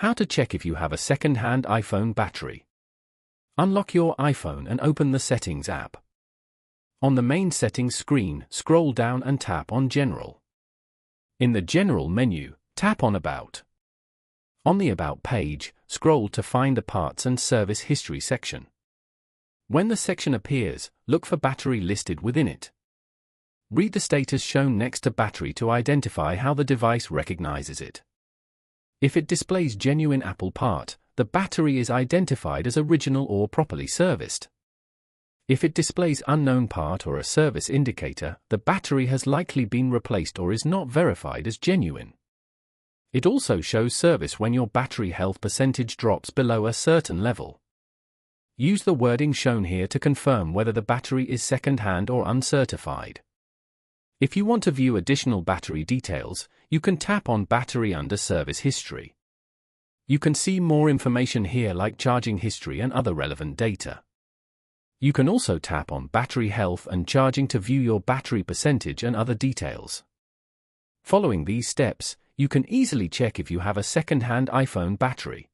How to check if you have a second-hand iPhone battery. Unlock your iPhone and open the Settings app. On the main settings screen, scroll down and tap on General. In the General menu, tap on About. On the About page, scroll to find the Parts and Service History section. When the section appears, look for battery listed within it. Read the status shown next to battery to identify how the device recognizes it. If it displays genuine Apple part, the battery is identified as original or properly serviced. If it displays unknown part or a service indicator, the battery has likely been replaced or is not verified as genuine. It also shows service when your battery health percentage drops below a certain level. Use the wording shown here to confirm whether the battery is second-hand or uncertified. If you want to view additional battery details, you can tap on Battery under Service History. You can see more information here like charging history and other relevant data. You can also tap on Battery Health and Charging to view your battery percentage and other details. Following these steps, you can easily check if you have a second-hand iPhone battery.